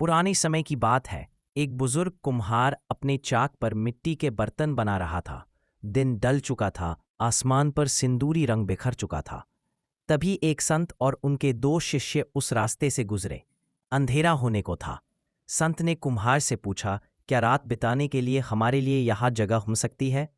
पुराने समय की बात है। एक बुजुर्ग कुम्हार अपने चाक पर मिट्टी के बर्तन बना रहा था। दिन ढल चुका था, आसमान पर सिंदूरी रंग बिखर चुका था। तभी एक संत और उनके दो शिष्य उस रास्ते से गुजरे। अंधेरा होने को था। संत ने कुम्हार से पूछा, क्या रात बिताने के लिए हमारे लिए यहाँ जगह हो सकती है?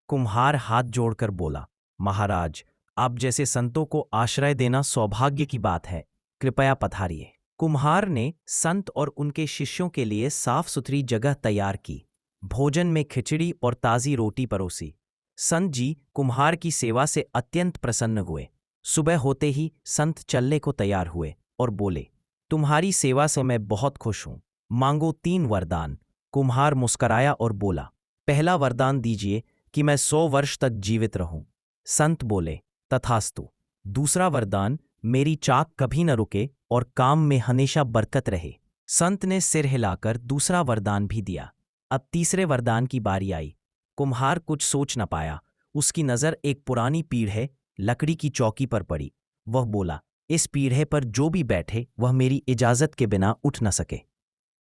कुम्हार हाथ जोड़कर बोला, महाराज, आप जैसे संतों को आश्रय देना सौभाग्य की बात है। कृपया पधारिए। कुम्हार ने संत और उनके शिष्यों के लिए साफ सुथरी जगह तैयार की। भोजन में खिचड़ी और ताज़ी रोटी परोसी। संत जी कुम्हार की सेवा से अत्यंत प्रसन्न हुए। सुबह होते ही संत चलने को तैयार हुए और बोले, तुम्हारी सेवा से मैं बहुत खुश हूं। मांगो 3 वरदान। कुम्हार मुस्कराया और बोला, पहला वरदान दीजिए कि मैं 100 वर्ष तक जीवित रहूं। संत बोले, तथास्तु। दूसरा वरदान, मेरी चाक कभी न रुके और काम में हमेशा बरकत रहे। संत ने सिर हिलाकर दूसरा वरदान भी दिया। अब तीसरे वरदान की बारी आई। कुम्हार कुछ सोच न पाया। उसकी नज़र एक पुरानी पीढ़े, लकड़ी की चौकी पर पड़ी। वह बोला, इस पीढ़े पर जो भी बैठे वह मेरी इजाजत के बिना उठ न सके।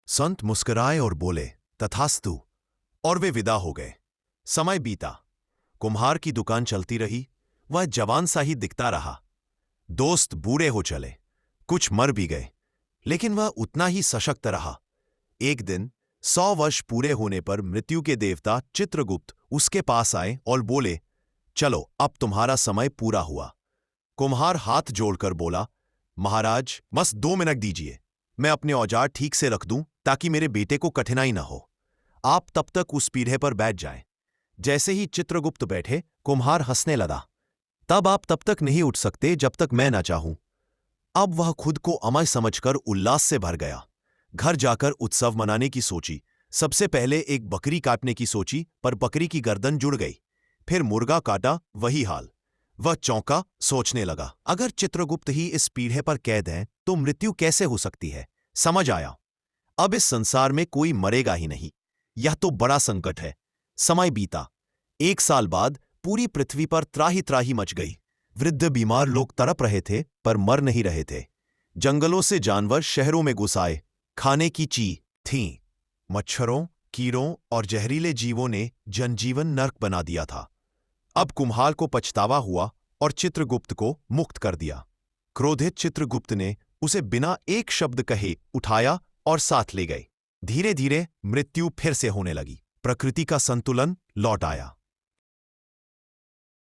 संत मुस्कुराए और बोले, तथास्तु, और वे विदा हो गए। समय बीता। कुम्हार की दुकान चलती रही। वह जवान सा ही दिखता रहा। दोस्त बूढ़े हो चले, कुछ मर भी गए, लेकिन वह उतना ही सशक्त रहा। एक दिन 100 वर्ष पूरे होने पर मृत्यु के देवता चित्रगुप्त उसके पास आए और बोले, चलो अब तुम्हारा समय पूरा हुआ। कुम्हार हाथ जोड़कर बोला, महाराज, बस 2 मिनट दीजिए, मैं अपने औजार ठीक से रख दूं ताकि मेरे बेटे को कठिनाई न हो। आप तब तक उस पीढ़े पर बैठ जाएं। जैसे ही चित्रगुप्त बैठे, कुम्हार हंसने लगा। तब आप तब तक नहीं उठ सकते जब तक मैं ना चाहूं। अब वह खुद को अमर समझकर उल्लास से भर गया। घर जाकर उत्सव मनाने की सोची। सबसे पहले एक बकरी काटने की सोची, पर बकरी की गर्दन जुड़ गई। फिर मुर्गा काटा, वही हाल। वह चौंका, सोचने लगा, अगर चित्रगुप्त ही इस पीढ़े पर कैद हैं तो मृत्यु कैसे हो सकती है। समझ आया, अब इस संसार में कोई मरेगा ही नहीं। यह तो बड़ा संकट है। समय बीता। 1 साल बाद पूरी पृथ्वी पर त्राही त्राही मच गई। वृद्ध बीमार लोग तड़प रहे थे पर मर नहीं रहे थे। जंगलों से जानवर शहरों में घुस आए। खाने की ची थीं। मच्छरों, कीड़ों और जहरीले जीवों ने जनजीवन नर्क बना दिया था। अब कुम्हार को पछतावा हुआ और चित्रगुप्त को मुक्त कर दिया। क्रोधित चित्रगुप्त ने उसे बिना एक शब्द कहे उठाया और साथ ले गए। धीरे धीरे मृत्यु फिर से होने लगी। प्रकृति का संतुलन लौट आया।